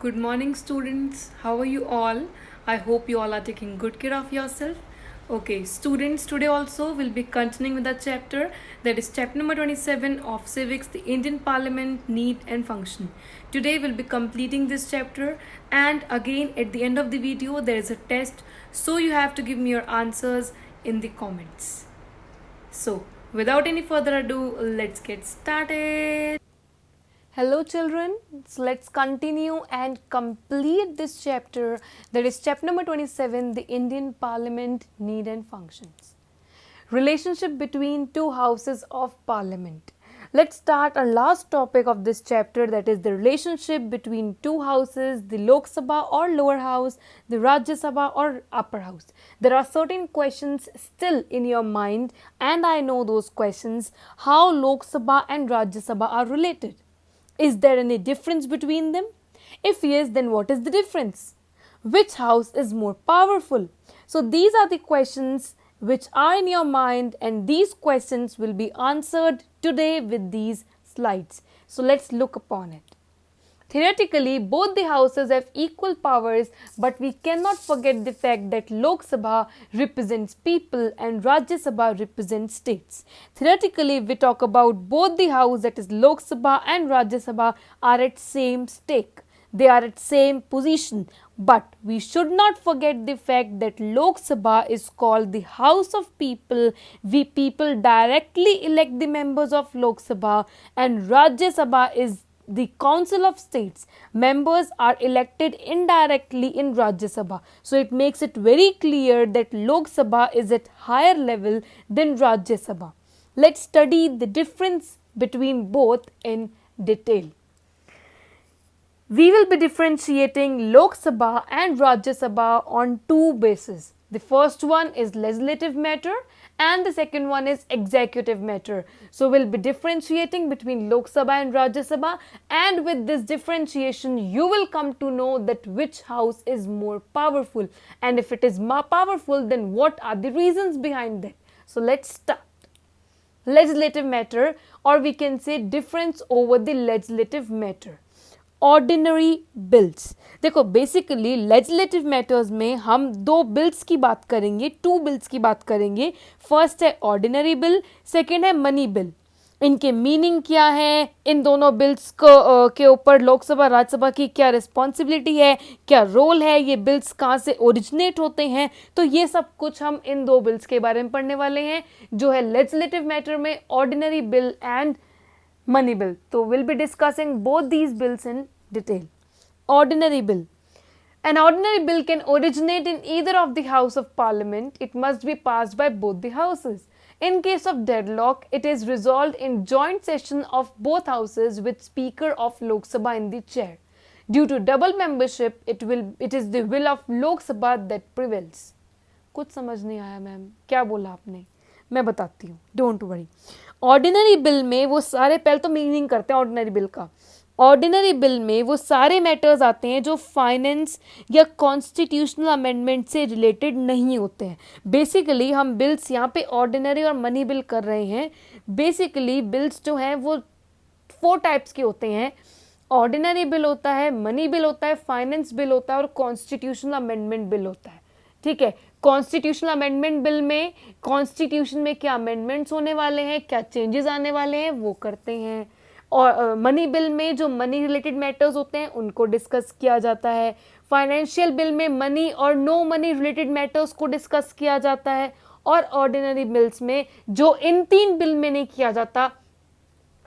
Good morning, students. How are you all? I hope you all are taking good care of yourself. Okay, students, today also we'll be continuing with the chapter that is chapter number 27 of Civics, the Indian Parliament Need and Function. Today we'll be completing this chapter, and again at the end of the video there is a test, so you have to give me your answers in the comments. So, without any further ado, let's get started. Hello children, so let's continue and complete this chapter, that is chapter number 27, the Indian Parliament Need and Functions. Relationship between two houses of parliament. Let's start our last topic of this chapter, that is the relationship between two houses, the Lok Sabha or lower house, the Rajya Sabha or upper house. There are certain questions still in your mind, and I know those questions, how Lok Sabha and Rajya Sabha are related. Is there any difference between them? If yes, then what is the difference? Which house is more powerful? So these are the questions which are in your mind, and these questions will be answered today with these slides. So let's look upon it. Theoretically, both the houses have equal powers, but we cannot forget the fact that Lok Sabha represents people and Rajya Sabha represents states. Theoretically, we talk about both the house, that is Lok Sabha and Rajya Sabha, are at same stake. They are at same position, but we should not forget the fact that Lok Sabha is called the House of People. We people directly elect the members of Lok Sabha, and Rajya Sabha is the Council of States. Members are elected indirectly in Rajya Sabha. So it makes it very clear that Lok Sabha is at higher level than Rajya Sabha. Let's study the difference between both in detail. We will be differentiating Lok Sabha and Rajya Sabha on two bases. The first one is legislative matter and the second one is executive matter. So we'll be differentiating between Lok Sabha and Rajya Sabha, and with this differentiation you will come to know that which house is more powerful, and if it is more powerful, then what are the reasons behind that. So let's start. Legislative matter, or we can say difference over the legislative matter. Ordinary bills. देखो basically legislative matters में हम दो bills की बात करेंगे, to bills की बात करेंगे. फर्स्ट है ऑर्डिनरी बिल, सेकेंड है मनी बिल. इनके मीनिंग क्या है, इन दोनों बिल्स को के ऊपर लोकसभा राज्यसभा की क्या रिस्पॉन्सिबिलिटी है, क्या रोल है, ये बिल्स कहाँ से ओरिजिनेट होते हैं, तो ये सब कुछ हम इन दो बिल्स के बारे में पढ़ने वाले हैं, जो है लेजिस्लेटिव मैटर में ordinary bill and money bill. So we'll be discussing both these bills in detail. Ordinary bill. An ordinary bill can originate in either of the House of Parliament. It must be passed by both the houses. In case of deadlock, it is resolved in joint session of both houses with Speaker of Lok Sabha in the chair. Due to double membership, it is the will of Lok Sabha that prevails. कुछ समझ नहीं आया ma'am, क्या बोला आपने, मैं बताती हूँ, डोंट वरी. ऑर्डिनरी बिल में वो सारे, पहले तो मीनिंग करते हैं ऑर्डिनरी बिल का. ऑर्डिनरी बिल में वो सारे मैटर्स आते हैं जो फाइनेंस या कॉन्स्टिट्यूशनल अमेंडमेंट से रिलेटेड नहीं होते हैं. बेसिकली हम बिल्स यहाँ पे ऑर्डिनरी और मनी बिल कर रहे हैं. बेसिकली बिल्स जो हैं वो 4 टाइप्स के होते हैं. ऑर्डिनरी बिल होता है, मनी बिल होता है, फाइनेंस बिल होता है और कॉन्स्टिट्यूशनल अमेंडमेंट बिल होता है. ठीक है, कॉन्स्टिट्यूशनल अमेंडमेंट बिल में कॉन्स्टिट्यूशन में क्या अमेंडमेंट्स होने वाले हैं, क्या चेंजेस आने वाले हैं, वो करते हैं. और मनी बिल में जो मनी रिलेटेड मैटर्स होते हैं उनको डिस्कस किया जाता है. फाइनेंशियल बिल में मनी और नो मनी रिलेटेड मैटर्स को डिस्कस किया जाता है. और ऑर्डिनरी बिल्स में जो इन 3 बिल में नहीं किया जाता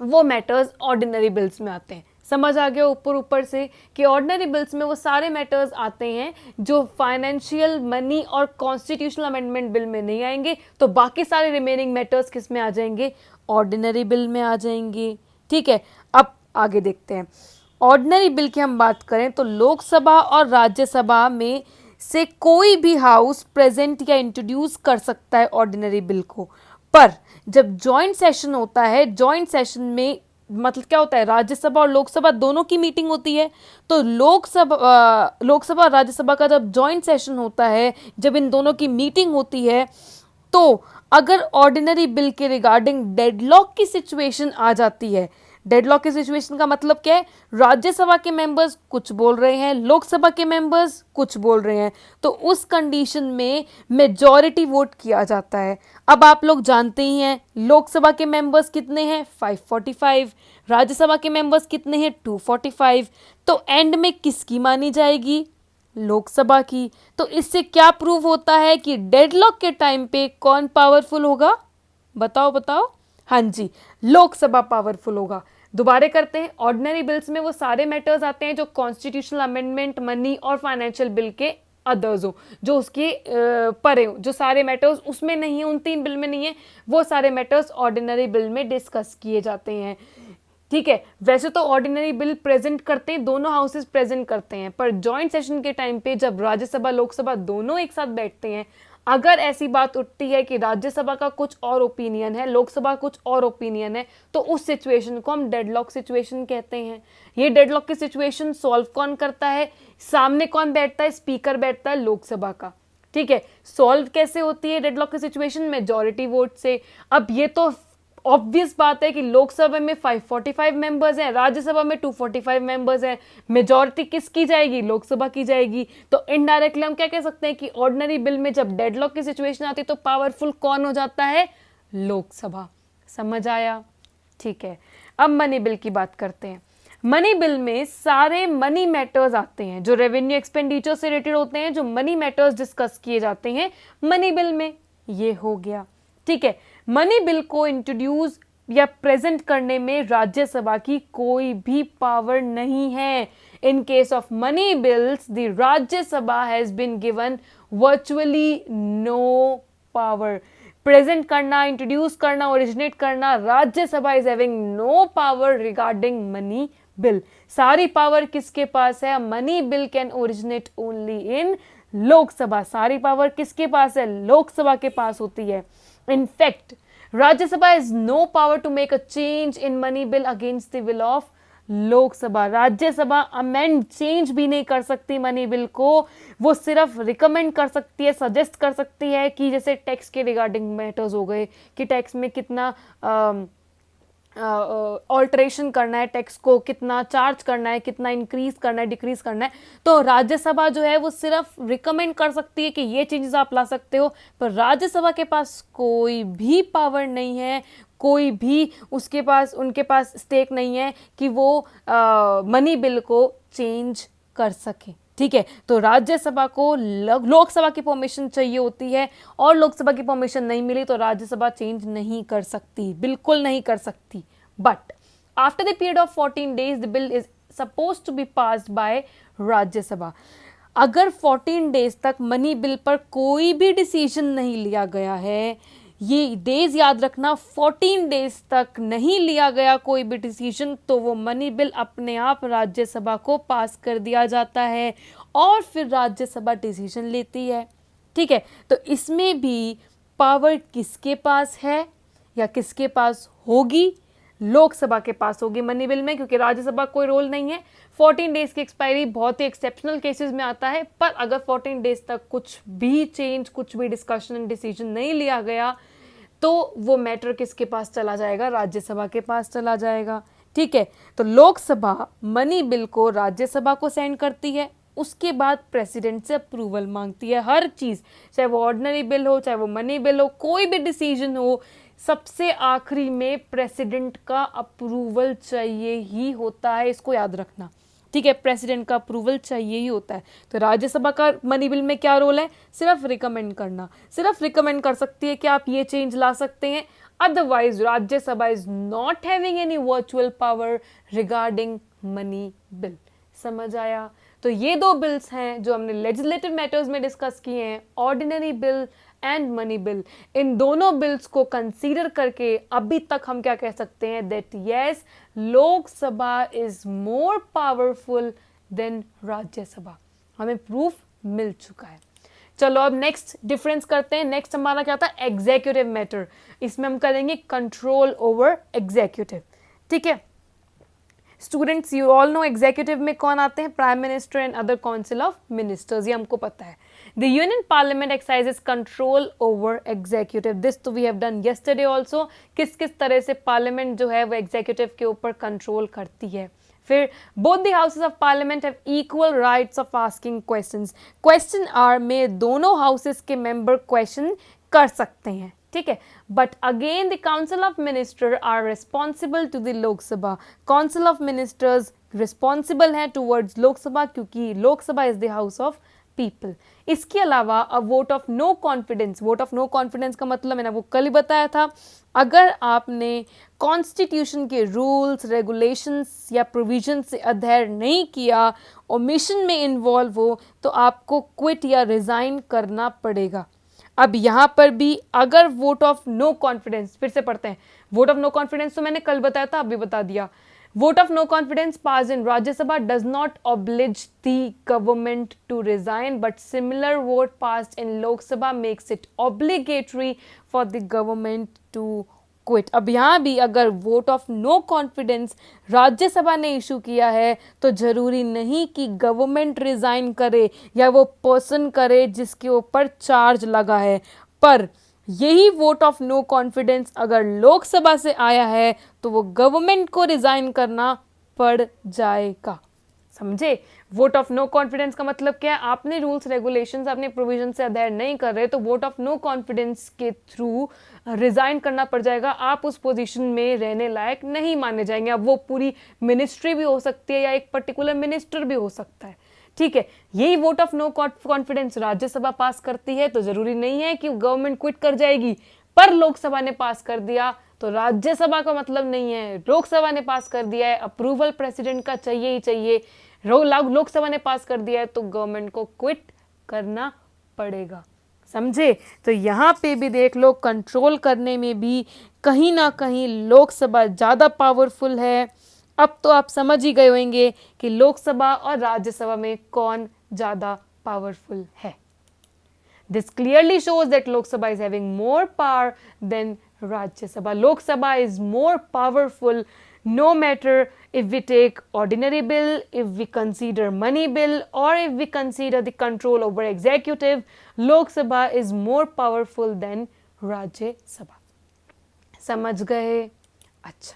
वो मैटर्स ऑर्डिनरी बिल्स में आते हैं. समझ आ गया ऊपर ऊपर से कि ऑर्डिनरी बिल्स में वो सारे मैटर्स आते हैं जो फाइनेंशियल, मनी और कॉन्स्टिट्यूशनल अमेंडमेंट बिल में नहीं आएंगे. तो बाकी सारे रिमेनिंग मैटर्स किस में आ जाएंगे, ऑर्डिनरी बिल में आ जाएंगे. ठीक है, अब आगे देखते हैं. ऑर्डिनरी बिल की हम बात करें तो लोकसभा और राज्यसभा में से कोई भी हाउस प्रेजेंट या इंट्रोड्यूस कर सकता है ऑर्डिनरी बिल को. पर जब जॉइंट सेशन होता है, जॉइंट सेशन में मतलब क्या होता है, राज्यसभा और लोकसभा दोनों की मीटिंग होती है. तो लोकसभा और राज्यसभा का जब जॉइंट सेशन होता है, जब इन दोनों की मीटिंग होती है, तो अगर ऑर्डिनरी बिल के रिगार्डिंग डेडलॉक की सिचुएशन आ जाती है, डेडलॉक की सिचुएशन का मतलब क्या है, राज्यसभा के मेंबर्स कुछ बोल रहे हैं, लोकसभा के मेंबर्स कुछ बोल रहे हैं, तो उस कंडीशन में मेजॉरिटी वोट किया जाता है। अब आप लोग जानते ही हैं लोकसभा के मेंबर्स कितने हैं, 545, राज्यसभा के मेंबर्स कितने हैं, 245, तो एंड में किसकी मानी जाएगी, लोकसभा की। तो इससे क्या प्रूव होता है कि डेडलॉक के टाइम पे कौन पावरफुल होगा, बताओ बताओ, हाँ जी, लोकसभा पावरफुल होगा। दोबारा करते हैं, ऑर्डिनरी बिल्स में वो सारे मैटर्स आते हैं जो कॉन्स्टिट्यूशनल अमेंडमेंट, मनी और फाइनेंशियल बिल के अदर्स हो, जो उसके परे हो, जो सारे मैटर्स उसमें नहीं है, उन 3 बिल में नहीं है, वो सारे मैटर्स ऑर्डिनरी बिल में डिस्कस किए जाते हैं। ठीक है, वैसे तो ऑर्डिनरी बिल प्रेजेंट करते हैं, दोनों हाउसेस प्रेजेंट करते हैं, पर जॉइंट सेशन के टाइम पे जब राज्यसभा लोकसभा दोनों एक साथ बैठते हैं, अगर ऐसी बात उठती है कि राज्यसभा का कुछ और ओपिनियन है, लोकसभा कुछ और ओपिनियन है, तो उस सिचुएशन को हम डेडलॉक सिचुएशन कहते हैं। ये डेडलॉक की सिचुएशन सॉल्व कौन करता है, सामने कौन बैठता है, स्पीकर बैठता है लोकसभा का। ठीक है, सॉल्व कैसे होती है डेडलॉक की सिचुएशन, मेजॉरिटी वोट से। अब ये तो ऑब्वियस बात है कि लोकसभा में 545 मेंबर्स हैं, राज्यसभा में 245 मेंबर्स हैं, मेजॉरिटी किसकी जाएगी, लोकसभा की जाएगी। तो इनडायरेक्टली हम क्या कह सकते हैं कि ऑर्डिनरी बिल में जब डेडलॉक की सिचुएशन आती है तो पावरफुल कौन हो जाता है, लोकसभा। समझ आया, ठीक है। अब मनी बिल की बात करते हैं। मनी बिल में सारे मनी मैटर्स आते हैं जो रेवेन्यू एक्सपेंडिचर से रिलेटेड होते हैं, जो मनी मैटर्स डिस्कस किए जाते हैं मनी बिल में। ये हो गया, ठीक है। मनी बिल को इंट्रोड्यूस या प्रेजेंट करने में राज्यसभा की कोई भी पावर नहीं है। In case of money bills the Rajya Sabha has been given virtually no power. Present करना, इंट्रोड्यूस करना, ओरिजिनेट करना, Rajya Sabha is having no power regarding money bill. सारी पावर किसके पास है, money bill can originate only in Lok Sabha. सारी पावर किसके पास है, लोकसभा के पास होती है। In fact, Rajya Sabha has no power to make a change in money bill against the will of Lok Sabha. Rajya Sabha amend change भी नहीं कर सकती मनी बिल को, वो सिर्फ रिकमेंड कर सकती है, सजेस्ट कर सकती है कि जैसे टैक्स के रिगार्डिंग मैटर्स हो गए कि टैक्स में कितना ऑल्टरेशन करना है, टैक्स को कितना चार्ज करना है, कितना इंक्रीज करना है, डिक्रीज करना है। तो राज्यसभा जो है वो सिर्फ रिकमेंड कर सकती है कि ये चेंजेस आप ला सकते हो, पर राज्यसभा के पास कोई भी पावर नहीं है, कोई भी उसके पास उनके पास स्टेक नहीं है कि वो मनी बिल को चेंज कर सके। ठीक है, तो राज्यसभा को लोकसभा की परमिशन चाहिए होती है, और लोकसभा की परमिशन नहीं मिली तो राज्यसभा चेंज नहीं कर सकती, बिल्कुल नहीं कर सकती। But after the period of 14 days the bill is suppose to be passed by Rajya Sabha. अगर 14 days तक मनी बिल पर कोई भी डिसीजन नहीं लिया गया है, ये डेज याद रखना, 14 days तक नहीं लिया गया कोई भी डिसीजन, तो वो मनी बिल अपने आप राज्यसभा को पास कर दिया जाता है और फिर राज्यसभा डिसीजन लेती है। ठीक है, तो इसमें भी पावर किसके पास है या किसके पास होगी, लोकसभा के पास होगी मनी बिल में, क्योंकि राज्यसभा कोई रोल नहीं है। 14 days की एक्सपायरी बहुत ही एक्सेप्शनल केसेस में आता है, पर अगर 14 days तक कुछ भी चेंज, कुछ भी डिस्कशन एंड डिसीजन नहीं लिया गया तो वो मैटर किसके पास चला जाएगा, राज्यसभा के पास चला जाएगा। ठीक है, तो लोकसभा मनी बिल को राज्यसभा को सेंड करती है, उसके बाद प्रेसिडेंट से अप्रूवल मांगती है हर चीज, चाहे वो ऑर्डिनरी बिल हो, चाहे वो मनी बिल हो, कोई भी डिसीजन हो, सबसे आखिरी में प्रेसिडेंट का अप्रूवल चाहिए ही होता है, इसको याद रखना। ठीक है, प्रेसिडेंट का अप्रूवल चाहिए ही होता है। तो राज्यसभा का मनी बिल में क्या रोल है, सिर्फ रिकमेंड करना, सिर्फ रिकमेंड कर सकती है कि आप ये चेंज ला सकते हैं, otherwise Rajya Sabha is not having any virtual power regarding money bill. समझ आया? तो ये 2 बिल्स हैं जो हमने लेजिस्लेटिव मैटर्स में डिस्कस किए हैं, ordinary bill and money bill. इन दोनों बिल्स को कंसीडर करके अभी तक हम क्या कह सकते हैं, that yes, Lok Sabha is more powerful than Rajya Sabha. हमें प्रूफ मिल चुका है। चलो अब नेक्स्ट डिफरेंस करते हैं। नेक्स्ट हमारा क्या था, एग्जीक्यूटिव मैटर। इसमें हम करेंगे कंट्रोल ओवर एग्जीक्यूटिव। ठीक है, students you all know executive में कौन आते हैं, prime minister and other council of ministers, ये हमको पता है. The union parliament exercises control over executive, this तो we have done yesterday also. किस किस तरह से पार्लियामेंट जो है वो एग्जीक्यूटिव के ऊपर कंट्रोल करती है. फिर both the houses of parliament have equal rights of asking questions. Question hour में दोनों हाउसेस के मेंबर क्वेश्चन कर सकते हैं, ठीक है. But again the council of minister are responsible to the Lok Sabha. Council of ministers responsible है टूवर्ड्स लोकसभा, क्योंकि Lok Sabha is the house of people. इसके अलावा a vote of no confidence, vote of no confidence का मतलब मैंने वो कल ही बताया था, अगर आपने कॉन्स्टिट्यूशन के रूल्स रेगुलेशंस या प्रोविजन से अध्ययन नहीं किया, ओमिशन में इन्वॉल्व हो, तो आपको क्विट या रिजाइन करना पड़ेगा. अब यहाँ पर भी अगर वोट ऑफ नो कॉन्फिडेंस, फिर से पढ़ते हैं, वोट ऑफ नो कॉन्फिडेंस तो मैंने कल बताया था, अभी बता दिया. Vote of no confidence passed in Rajya Sabha does not oblige the government to resign, but similar vote passed in Lok Sabha makes it obligatory for the government to quit. अब यहाँ भी अगर vote of no confidence Rajya Sabha ने issue किया है तो जरूरी नहीं कि गवर्नमेंट रिजाइन करे या वो पर्सन करे जिसके ऊपर चार्ज लगा है, पर यही वोट ऑफ नो कॉन्फिडेंस अगर लोकसभा से आया है तो वो गवर्नमेंट को रिजाइन करना पड़ जाएगा. समझे? वोट ऑफ नो कॉन्फिडेंस का मतलब क्या है, आपने रूल्स रेगुलेशंस अपने प्रोविजन से अध्ययन नहीं कर रहे तो वोट ऑफ नो कॉन्फिडेंस के थ्रू रिजाइन करना पड़ जाएगा, आप उस पोजीशन में रहने लायक नहीं माने जाएंगे. अब वो पूरी मिनिस्ट्री भी हो सकती है या एक पर्टिकुलर मिनिस्टर भी हो सकता है, ठीक है. यही vote of no confidence Rajya Sabha pass करती है तो जरूरी नहीं है कि गवर्नमेंट क्विट कर जाएगी, पर लोकसभा ने पास कर दिया तो राज्यसभा का मतलब नहीं है, लोकसभा ने पास कर दिया है, अप्रूवल प्रेसिडेंट का चाहिए ही चाहिए, लोकसभा ने पास कर दिया है तो गवर्नमेंट को क्विट करना पड़ेगा. समझे? तो यहाँ पे भी देख लो, कंट्रोल करने में भी कहीं ना कहीं लोकसभा ज़्यादा पावरफुल है. अब तो आप समझ ही गए होंगे कि लोकसभा और राज्यसभा में कौन ज़्यादा पावरफुल है. This clearly shows that Lok Sabha is having more power than Rajya Sabha. Lok Sabha is more powerful no matter if we take ordinary bill, if we consider money bill, or if we consider the control over executive. Lok Sabha is more powerful than Rajya Sabha. समझ गए? अच्छा,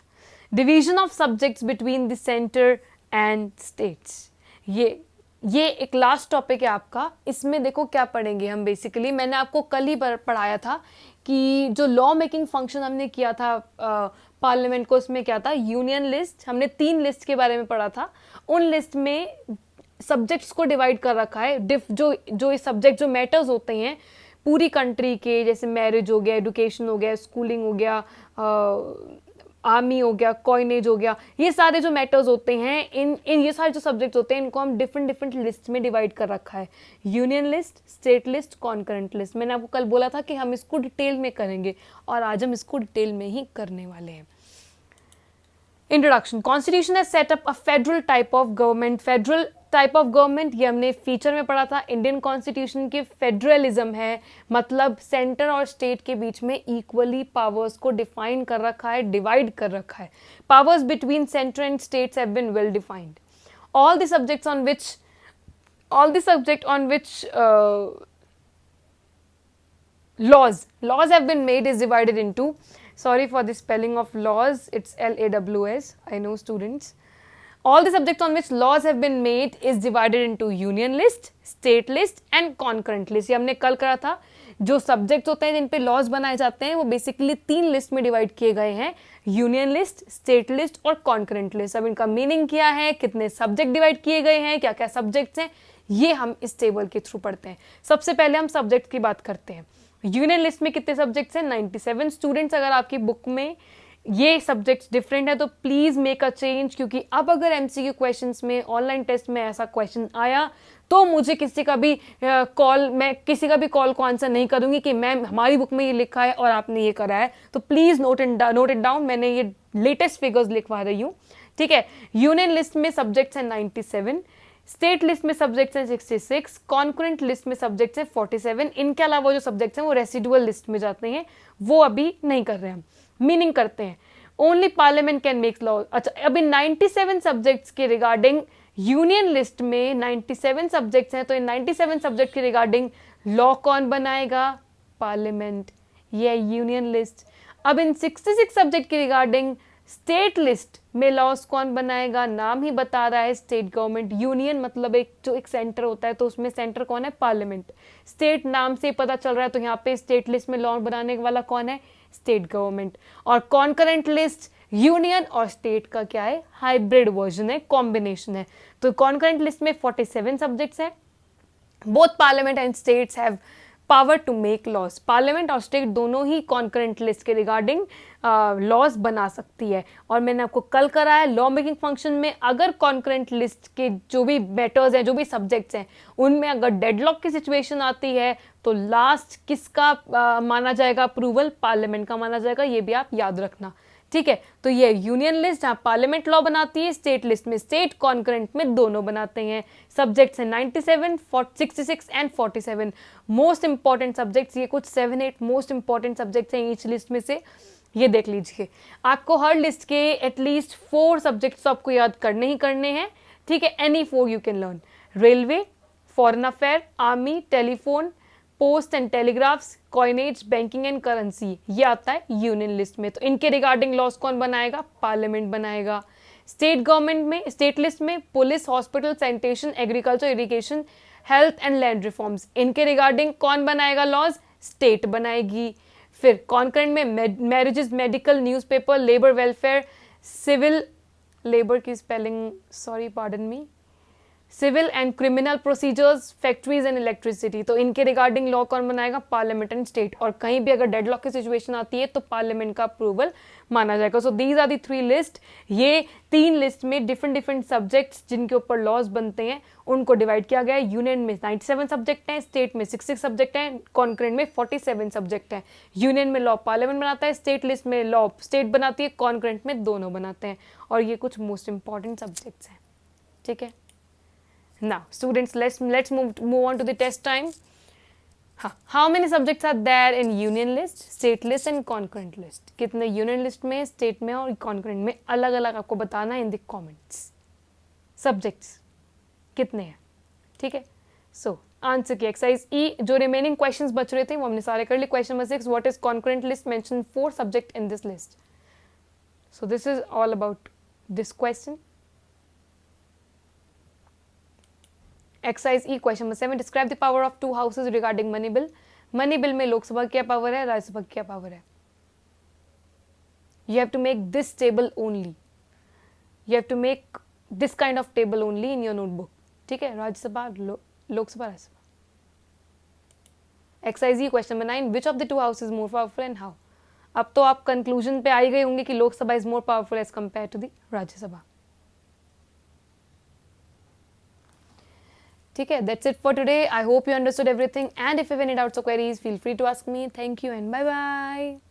division of subjects between the center and states. ये एक last topic है आपका. इसमें देखो क्या पढ़ेंगे हम. बेसिकली मैंने आपको कल ही पढ़ाया था कि जो लॉ मेकिंग फंक्शन हमने किया था पार्लियामेंट को, उसमें क्या था, यूनियन लिस्ट. हमने 3 लिस्ट के बारे में पढ़ा था. उन लिस्ट में सब्जेक्ट्स को डिवाइड कर रखा है. जो सब्जेक्ट जो मैटर्स होते हैं पूरी कंट्री के, जैसे मैरिज हो गया, एजुकेशन हो गया, स्कूलिंग हो गया, आर्मी हो गया, कॉइनेज हो गया, ये सारे जो मैटर्स होते हैं, इन ये सारे जो सब्जेक्ट्स होते हैं इनको हम डिफरेंट लिस्ट में डिवाइड कर रखा है. Union list, state list, concurrent list. मैंने आपको कल बोला था कि हम इसको डिटेल में करेंगे और आज हम इसको डिटेल में ही करने वाले हैं. Introduction. Constitution has set up a federal type of government. Federal type of government ये हमने फीचर में पढ़ा था. इंडियन कॉन्स्टिट्यूशन के फेडरलिज्म है, मतलब सेंटर और स्टेट के बीच में इक्वली पावर्स को डिफाइन कर रखा है, डिवाइड कर रखा है. Powers between centre and states have been well defined. All the subject on which laws have been made is divided into, sorry for the spelling of laws, it's LAWS, I know students. All the subjects on which laws have been made is divided into union list, state list and concurrent list. ये हमने कल करा था. जो subjects होते हैं जिन पे laws बनाए जाते हैं वो बेसिकली 3 लिस्ट में डिवाइड किए गए हैं, यूनियन लिस्ट, स्टेट लिस्ट और कॉन्करेंट लिस्ट. अब इनका मीनिंग क्या है, कितने सब्जेक्ट डिवाइड किए गए हैं, क्या क्या सब्जेक्ट्स हैं, ये हम इस टेबल के थ्रू पढ़ते हैं. सबसे पहले हम सब्जेक्ट की बात करते हैं. यूनियन लिस्ट में कितने सब्जेक्ट्स हैं, 97. स्टूडेंट्स अगर आपकी बुक में ये सब्जेक्ट्स डिफरेंट है तो प्लीज मेक अ चेंज, क्योंकि अब अगर एमसीक्यू क्वेश्चंस में, ऑनलाइन टेस्ट में ऐसा क्वेश्चन आया तो मुझे किसी का भी कॉल को आंसर नहीं करूंगी कि मैम हमारी बुक में ये लिखा है और आपने ये करा है. तो प्लीज नोट इट डाउन. मैंने ये लेटेस्ट फिगर्स लिखवा रही हूँ, ठीक है. यूनियन लिस्ट में सब्जेक्ट्स हैं 97, स्टेट लिस्ट में सब्जेक्ट्स हैं 66, कॉन्करेंट लिस्ट में सब्जेक्ट्स हैं 47. इनके अलावा जो सब्जेक्ट्स हैं वो रेसिडुअल लिस्ट में जाते हैं, वो अभी नहीं कर रहे हैं हम. मीनिंग करते हैं. Only parliament can make law. अच्छा, अभी 97 सब्जेक्ट्स के रिगार्डिंग यूनियन लिस्ट में 97 सब्जेक्ट्स हैं, तो इन 97 सब्जेक्ट के रिगार्डिंग लॉ कौन बनाएगा? पार्लियामेंट। ये यूनियन लिस्ट। अब इन 66 सब्जेक्ट के रिगार्डिंग स्टेट लिस्ट में लॉस कौन बनाएगा? नाम ही बता रहा है, स्टेट गवर्नमेंट। यूनियन मतलब एक जो एक सेंटर होता है, तो उसमें सेंटर कौन है? पार्लियामेंट। स्टेट नाम से पता चल रहा है, तो यहाँ पे स्टेट लिस्ट में लॉ बनाने वाला कौन है? State government. और कॉन्करेंट लिस्ट यूनियन और स्टेट का क्या है? हाइब्रिड वर्जन है, कॉम्बिनेशन है। तो कॉन्करेंट लिस्ट में 47 सब्जेक्ट्स है। Both parliament and states have power to make laws. Parliament और स्टेट दोनों ही कॉन्करेंट लिस्ट के रिगार्डिंग लॉज बना सकती है। और मैंने आपको कल कराया लॉ मेकिंग फंक्शन में, अगर कॉन्करेंट लिस्ट के जो भी मैटर्स हैं, जो भी सब्जेक्ट्स हैं, उनमें अगर डेडलॉक की सिचुएशन आती है तो लास्ट किसका माना जाएगा अप्रूवल? पार्लियामेंट का माना जाएगा। ये भी आप याद रखना, ठीक है। तो ये यूनियन लिस्ट जहाँ पार्लियामेंट लॉ बनाती है, स्टेट लिस्ट में स्टेट, कॉन्करेंट में दोनों बनाते हैं। सब्जेक्ट्स हैं 97, 66 एंड 47। मोस्ट इंपॉर्टेंट सब्जेक्ट्स, ये कुछ 7-8 मोस्ट इंपॉर्टेंट सब्जेक्ट्स हैं ईच लिस्ट में से, ये देख लीजिए। आपको हर लिस्ट के एटलीस्ट 4 सब्जेक्ट्स तो आपको याद करने ही करने हैं, ठीक है। Any 4 you can learn. Railway, foreign affair, army, telephone, post and telegraphs, coinage, banking and currency, ये आता है यूनियन लिस्ट में। तो इनके रिगार्डिंग लॉस कौन बनाएगा? पार्लियामेंट बनाएगा। स्टेट गवर्नमेंट में, स्टेट लिस्ट में police, hospital, sanitation, agriculture, irrigation, health and land reforms, इनके रिगार्डिंग कौन बनाएगा लॉज? स्टेट बनाएगी। फिर कॉन्करेंट में marriages, medical, newspaper, labour welfare, civil, labour की spelling sorry pardon me, civil and criminal procedures, factories and electricity, तो इनके regarding law कौन बनाएगा? Parliament and state. और कहीं भी अगर डेडलॉक की सिचुएशन आती है तो पार्लियामेंट का अप्रूवल माना जाएगा। So these are the 3 list. ये 3 लिस्ट में डिफरेंट सब्जेक्ट्स जिनके ऊपर लॉज बनते हैं उनको डिवाइड किया गया है। यूनियन में 97 सब्जेक्ट हैं, स्टेट में 66 सब्जेक्ट हैं, कॉन्करेंट में 47 सब्जेक्ट हैं। यूनियन में लॉ पार्लियामेंट बनाता है, स्टेट लिस्ट में लॉ स्टेट बनाती है, कॉन्करेंट में दोनों बनाते हैं। और ये कुछ मोस्ट इंपॉर्टेंट सब्जेक्ट्स हैं, ठीक है। Now, students, let's move on to the test time. How many subjects are there in union list, state list and concurrent list? कितने union list में, state में और concurrent में अलग अलग आपको बताना है in the comments. Subjects कितने हैं, ठीक है। So आंसर की एक्सरसाइज ई, जो रिमेनिंग क्वेश्चंस बच रहे थे वो हमने सारे कर लिए। Question number 6, what is concurrent list? mention 4 subject in this list. So this is all about this question. Exercise E question number 7, describe the power of 2 houses regarding money bill. Money bill में लोकसभा क्या power है, राज्यसभा क्या power है? You have to make this table only, you have to make this kind of table only in your notebook, ठीक है। Rajya Sabha, Lok Sabha, Rajya Sabha. Exercise E question number 9, which of the 2 house is more powerful and how? अब तो आप conclusion पे आ ही गए होंगे कि Lok Sabha is more powerful as compare to the Rajya Sabha, ठीक है। That's it for today. I hope you understood everything, and if you have any doubts or queries, feel free to ask me. Thank you and bye bye.